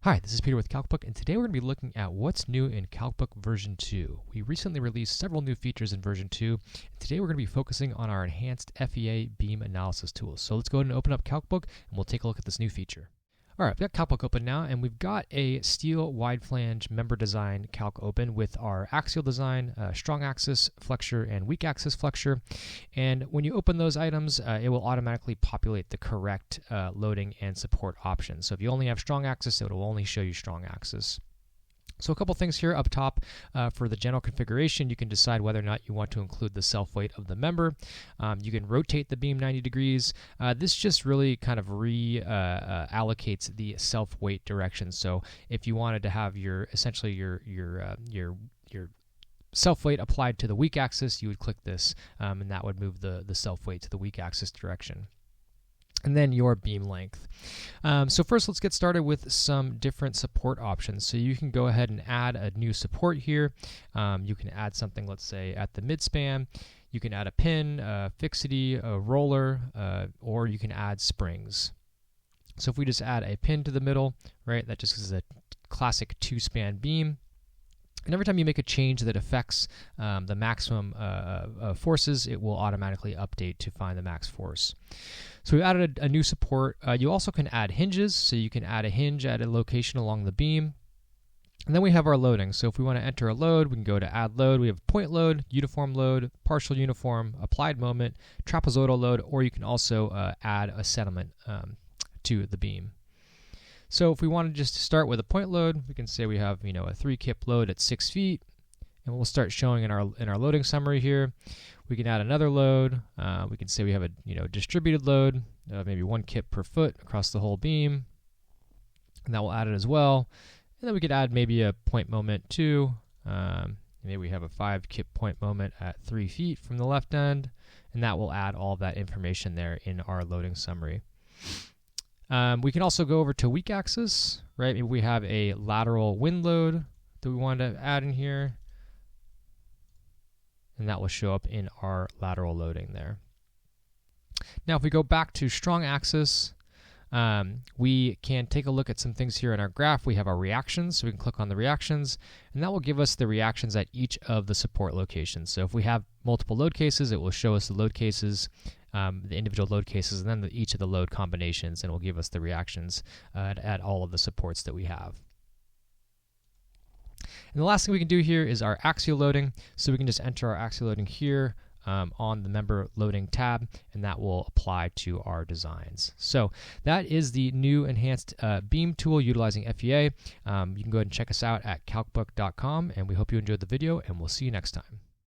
Hi, this is Peter with CalcBook, and today we're going to be looking at what's new in CalcBook version 2. We recently released several new features in version 2, and today we're going to be focusing on our enhanced FEA beam analysis tools. So let's go ahead and open up CalcBook, and we'll take a look at this new feature. All right, we've got CalcBook open now, and we've got a steel wide flange member design calc open with our axial design, strong axis flexure, and weak axis flexure. And when you open those items, it will automatically populate the correct loading and support options. So if you only have strong axis, it will only show you strong axis. So a couple things here up top for the general configuration. You can decide whether or not you want to include the self-weight of the member. You can rotate the beam 90 degrees. This just really kind of allocates the self-weight direction. So if you wanted to have your self-weight applied to the weak axis, you would click this, and that would move the self-weight to the weak axis direction. And then your beam length. So first, let's get started with some different support options. So you can go ahead and add a new support here. You can add something, let's say, at the midspan. You can add a pin, a fixity, a roller, or you can add springs. So if we just add a pin to the middle, right, that just is a classic two-span beam. And every time you make a change that affects the maximum forces, it will automatically update to find the max force. So we added a new support. You also can add hinges, so you can add a hinge at a location along the beam. And then we have our loading. So if we want to enter a load, we can go to add load. We have point load, uniform load, partial uniform, applied moment, trapezoidal load, or you can also add a settlement to the beam. So if we wanted just to start with a point load, we can say we have a 3 kip load at 6 feet, and we'll start showing in our loading summary here. We can add another load. We can say we have a distributed load, maybe 1 kip per foot across the whole beam, and that will add it as well. And then we could add maybe a point moment too. Maybe we have a 5 kip point moment at 3 feet from the left end, and that will add all of that information there in our loading summary. We can also go over to weak axis, right? Maybe we have a lateral wind load that we want to add in here, and that will show up in our lateral loading there. Now, if we go back to strong axis, we can take a look at some things here in our graph. We have our reactions, so we can click on the reactions, and that will give us the reactions at each of the support locations. So if we have multiple load cases, it will show us the load cases, the individual load cases, and then each of the load combinations, and it will give us the reactions at all of the supports that we have. And the last thing we can do here is our axial loading. So we can just enter our axial loading here on the member loading tab, and that will apply to our designs. So that is the new enhanced beam tool utilizing FEA. You can go ahead and check us out at calcbook.com, and we hope you enjoyed the video, and we'll see you next time.